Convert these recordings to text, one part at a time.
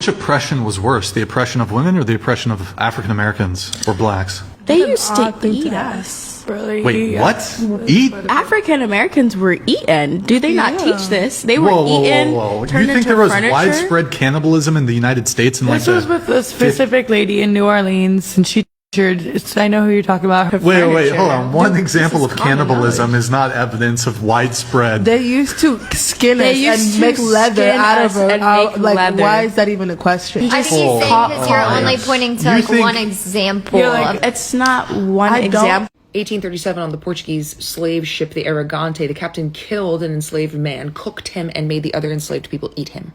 Which oppression was worse, the oppression of women or the oppression of African Americans or blacks? They used to eat us. Wait, what? Eat? African Americans were eaten. Do they not teach this? They were eaten. Whoa. Turned You think into there was furniture? widespread cannibalism in the United States? This was with a specific lady in New Orleans, and she I know who you're talking about. Wait, hold on. One example of cannibalism is not evidence of widespread. They used to skin us and make leather out of it. Like, why is that even a question? I think he's saying because you're only pointing to like one example. It's not one example. 1837, on the Portuguese slave ship the Aragante, the captain killed an enslaved man, cooked him, and made the other enslaved people eat him.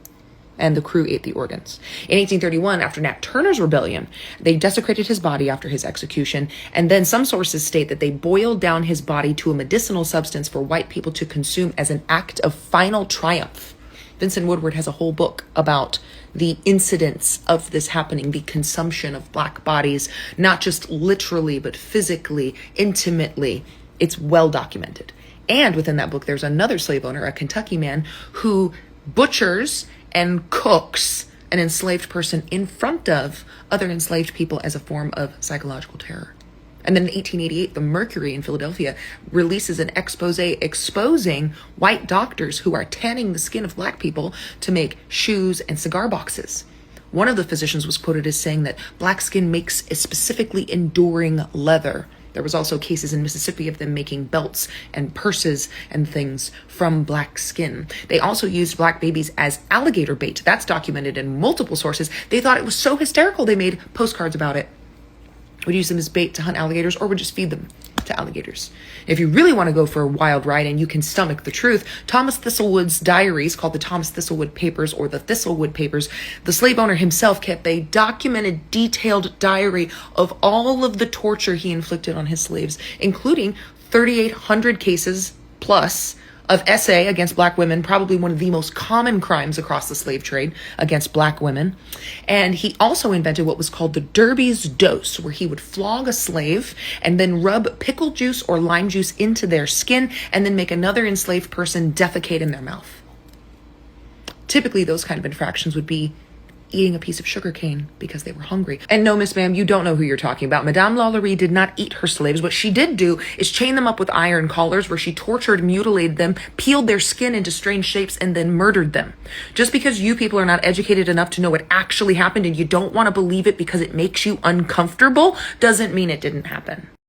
And the crew ate the organs. In 1831, after Nat Turner's rebellion, they desecrated his body after his execution, and then some sources state that they boiled down his body to a medicinal substance for white people to consume as an act of final triumph. Vincent Woodward has a whole book about the incidents of this happening, the consumption of black bodies, not just literally, but physically, intimately. It's well documented. And within that book, there's another slave owner, a Kentucky man, who butchers and cooks an enslaved person in front of other enslaved people as a form of psychological terror. And then in 1888, the Mercury in Philadelphia releases an expose exposing white doctors who are tanning the skin of black people to make shoes and cigar boxes. One of the physicians was quoted as saying that black skin makes a specifically enduring leather. There was also cases in Mississippi of them making belts and purses and things from black skin. They also used black babies as alligator bait. That's documented in multiple sources. They thought it was so hysterical they made postcards about it. Would use them as bait to hunt alligators, or would just feed them to alligators. If you really want to go for a wild ride and you can stomach the truth, Thomas Thistlewood's diaries, called the Thomas Thistlewood Papers or the Thistlewood Papers, the slave owner himself kept a documented, detailed diary of all of the torture he inflicted on his slaves, including 3,800 cases plus of SA against black women, probably one of the most common crimes across the slave trade against black women. And he also invented what was called the Derby's dose, where he would flog a slave and then rub pickle juice or lime juice into their skin and then make another enslaved person defecate in their mouth. Typically, those kind of infractions would be eating a piece of sugar cane because they were hungry. And no, Miss Ma'am, you don't know who you're talking about. Madame Lalaurie did not eat her slaves. What she did do is chain them up with iron collars, where she tortured, mutilated them, peeled their skin into strange shapes, and then murdered them. Just because you people are not educated enough to know what actually happened and you don't want to believe it because it makes you uncomfortable doesn't mean it didn't happen.